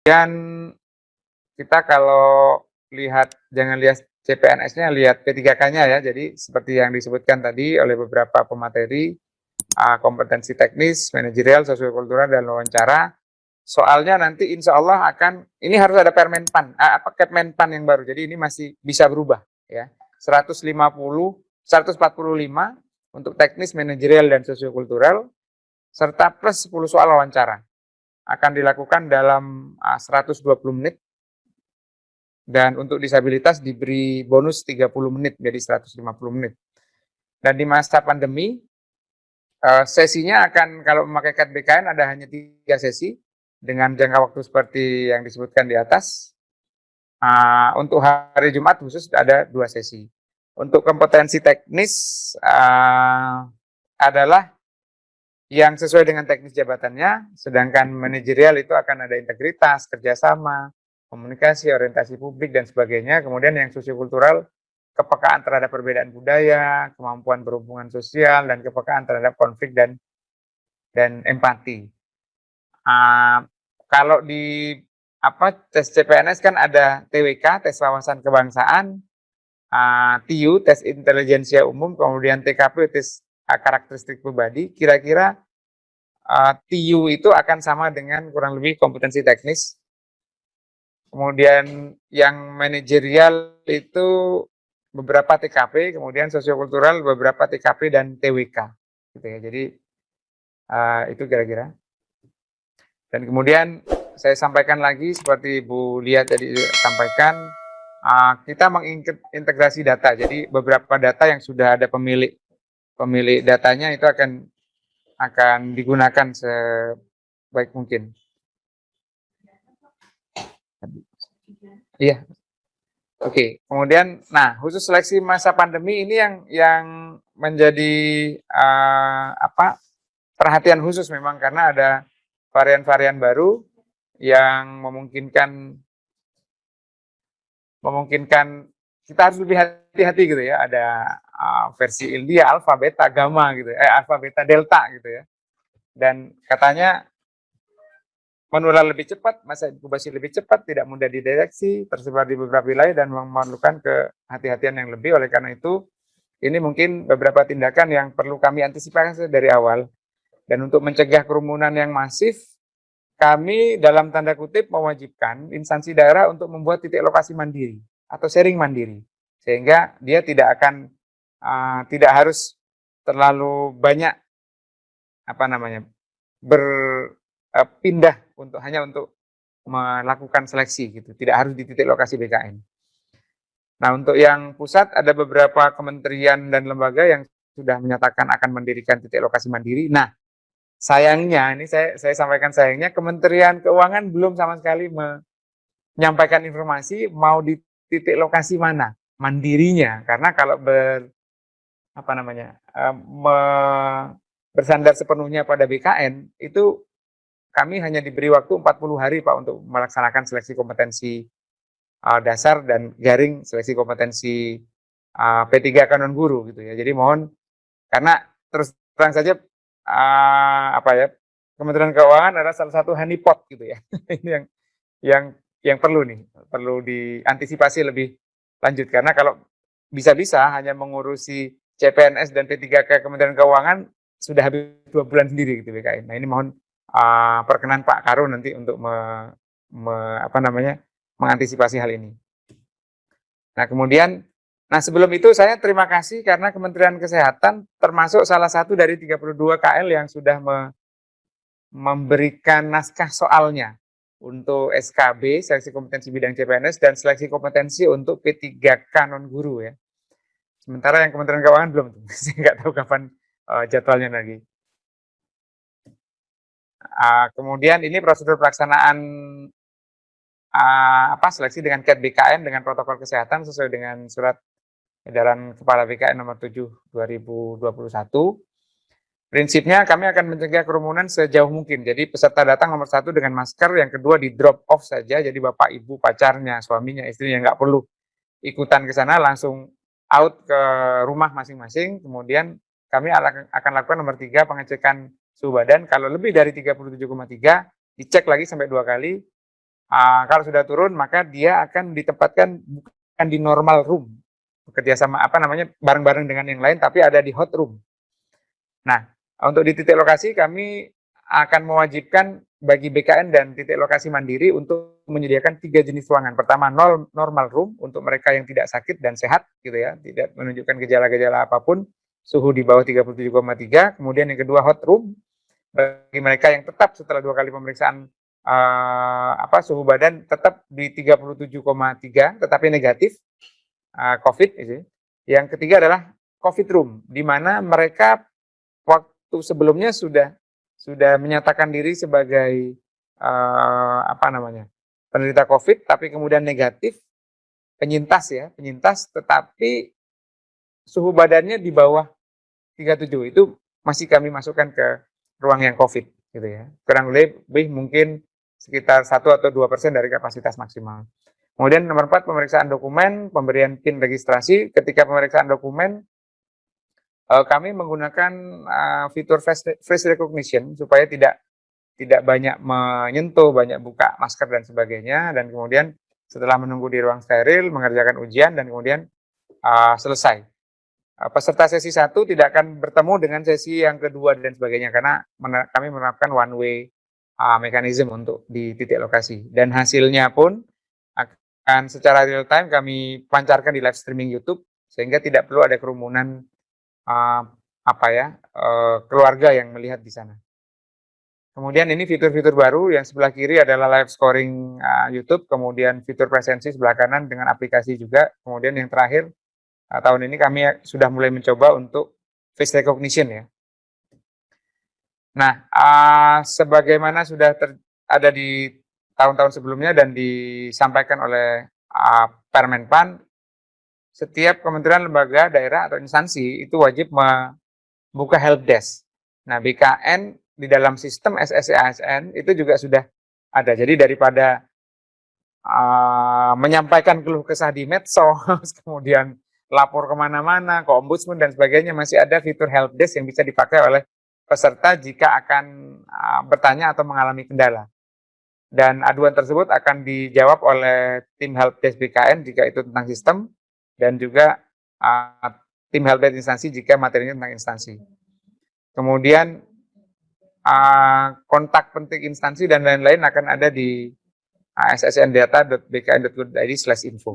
Dan kita kalau lihat, jangan lihat CPNS-nya, lihat P3K-nya ya. Jadi seperti yang disebutkan tadi oleh beberapa pemateri, kompetensi teknis, manajerial, sosiokultural, dan wawancara. Soalnya nanti insya Allah ini harus ada Permenpan, Kepmenpan yang baru. Jadi ini masih bisa berubah ya. 145 untuk teknis, manajerial, dan sosiokultural, serta plus 10 soal wawancara. Akan dilakukan dalam 120 menit, dan untuk disabilitas diberi bonus 30 menit, jadi 150 menit. Dan di masa pandemi, sesinya akan, kalau memakai KBKN ada hanya 3 sesi, dengan jangka waktu seperti yang disebutkan di atas. Untuk hari Jumat khusus ada 2 sesi. Untuk kompetensi teknis adalah yang sesuai dengan teknis jabatannya, sedangkan manajerial itu akan ada integritas, kerjasama, komunikasi, orientasi publik, dan sebagainya. Kemudian yang sosiokultural, kepekaan terhadap perbedaan budaya, kemampuan berhubungan sosial, dan kepekaan terhadap konflik dan empati. Kalau di tes CPNS kan ada TWK, tes wawasan kebangsaan, TIU, tes intelijensia umum, kemudian TKP, tes karakteristik pribadi. Kira-kira TIU itu akan sama dengan kurang lebih kompetensi teknis. Kemudian yang manajerial itu beberapa TKP, kemudian sosiokultural beberapa TKP dan TWK. Gitu ya. Jadi itu kira-kira. Dan kemudian saya sampaikan lagi seperti Bu Lia tadi sampaikan, kita mengintegrasi data. Jadi beberapa data yang sudah ada pemilik datanya itu akan digunakan sebaik mungkin. Iya. Oke. Kemudian, khusus seleksi masa pandemi ini yang menjadi perhatian khusus memang, karena ada varian-varian baru yang memungkinkan kita harus lebih hati-hati gitu ya. Ada versi India, alfa, beta, gamma gitu, alfa, beta, delta gitu ya. Dan katanya menular lebih cepat, masa inkubasi lebih cepat, tidak mudah dideteksi, tersebar di beberapa wilayah, dan memerlukan kehati-hatian yang lebih. Oleh karena itu, ini mungkin beberapa tindakan yang perlu kami antisipasi dari awal. Dan untuk mencegah kerumunan yang masif, kami dalam tanda kutip mewajibkan instansi daerah untuk membuat titik lokasi mandiri atau sharing mandiri, sehingga dia tidak harus terlalu banyak berpindah hanya untuk melakukan seleksi gitu, tidak harus di titik lokasi BKN. Nah, untuk yang pusat ada beberapa kementerian dan lembaga yang sudah menyatakan akan mendirikan titik lokasi mandiri. Nah, sayangnya, ini saya sampaikan sayangnya, Kementerian Keuangan belum sama sekali menyampaikan informasi mau di titik lokasi mana mandirinya, karena kalau bersandar sepenuhnya pada BKN, itu kami hanya diberi waktu 40 hari Pak untuk melaksanakan seleksi kompetensi dasar dan garing seleksi kompetensi P3K non guru gitu ya. Jadi mohon, karena terus terang saja Kementerian Keuangan adalah salah satu honeypot gitu ya. Ini yang perlu diantisipasi lebih lanjut, karena kalau bisa-bisa hanya mengurusi CPNS dan P3K Kementerian Keuangan sudah habis 2 bulan sendiri gitu BKN. Nah, ini mohon perkenan Pak Karun nanti untuk mengantisipasi hal ini. Nah, kemudian, sebelum itu saya terima kasih karena Kementerian Kesehatan termasuk salah satu dari 32 KL yang sudah memberikan naskah soalnya untuk SKB, seleksi kompetensi bidang CPNS, dan seleksi kompetensi untuk P3K non guru ya. Sementara yang Kementerian Keuangan belum, saya nggak tahu kapan jadwalnya lagi. Kemudian ini prosedur pelaksanaan seleksi dengan KET BKN dengan protokol kesehatan sesuai dengan surat edaran Kepala BKN nomor 7 2021. Prinsipnya kami akan mencegah kerumunan sejauh mungkin. Jadi peserta datang nomor 1 dengan masker, yang kedua di drop off saja. Jadi bapak, ibu, pacarnya, suaminya, istrinya nggak perlu ikutan ke sana, langsung out ke rumah masing-masing. Kemudian kami akan lakukan nomor 3, pengecekan suhu badan. Kalau lebih dari 37,3, dicek lagi sampai 2 kali. Kalau sudah turun, maka dia akan ditempatkan bukan di normal room, bekerja sama bareng-bareng dengan yang lain, tapi ada di hot room. Nah, untuk di titik lokasi kami akan mewajibkan bagi BKN dan titik lokasi mandiri untuk menyediakan 3 jenis ruangan. Pertama, normal room untuk mereka yang tidak sakit dan sehat, gitu ya, tidak menunjukkan gejala-gejala apapun, suhu di bawah 37,3. Kemudian yang kedua, hot room bagi mereka yang tetap setelah 2 kali pemeriksaan suhu badan tetap di 37,3 tetapi negatif COVID. Yang ketiga adalah COVID room, di mana mereka waktu sebelumnya sudah menyatakan diri sebagai penderita COVID, tapi kemudian negatif, penyintas, tetapi suhu badannya di bawah 37, itu masih kami masukkan ke ruang yang COVID, gitu ya. Kurang lebih mungkin sekitar 1 atau 2% dari kapasitas maksimal. Kemudian nomor 4, pemeriksaan dokumen, pemberian PIN registrasi. Ketika pemeriksaan dokumen, kami menggunakan fitur face recognition supaya tidak banyak menyentuh, banyak buka masker dan sebagainya, dan kemudian setelah menunggu di ruang steril, mengerjakan ujian, dan kemudian selesai. Peserta sesi 1 tidak akan bertemu dengan sesi yang kedua dan sebagainya, karena kami menerapkan one way mekanisme untuk di titik lokasi. Dan hasilnya pun akan secara real time kami pancarkan di live streaming YouTube, sehingga tidak perlu ada kerumunan keluarga yang melihat di sana. Kemudian ini fitur-fitur baru, yang sebelah kiri adalah live scoring YouTube, kemudian fitur presensi sebelah kanan dengan aplikasi juga. Kemudian yang terakhir, tahun ini kami sudah mulai mencoba untuk face recognition, ya. Nah, sebagaimana sudah ada di tahun-tahun sebelumnya dan disampaikan oleh Permenpan, setiap kementerian, lembaga, daerah atau instansi itu wajib membuka help desk. Nah, BKN di dalam sistem SSC ASN itu juga sudah ada. Jadi daripada menyampaikan keluh kesah di medsos, kemudian lapor kemana-mana, ke ombudsman dan sebagainya, masih ada fitur help desk yang bisa dipakai oleh peserta jika akan bertanya atau mengalami kendala. Dan aduan tersebut akan dijawab oleh tim help desk BKN jika itu tentang sistem, dan juga tim help desk instansi jika materinya tentang instansi. Kemudian kontak penting instansi dan lain-lain akan ada di ssndata.bkn.go.id/info.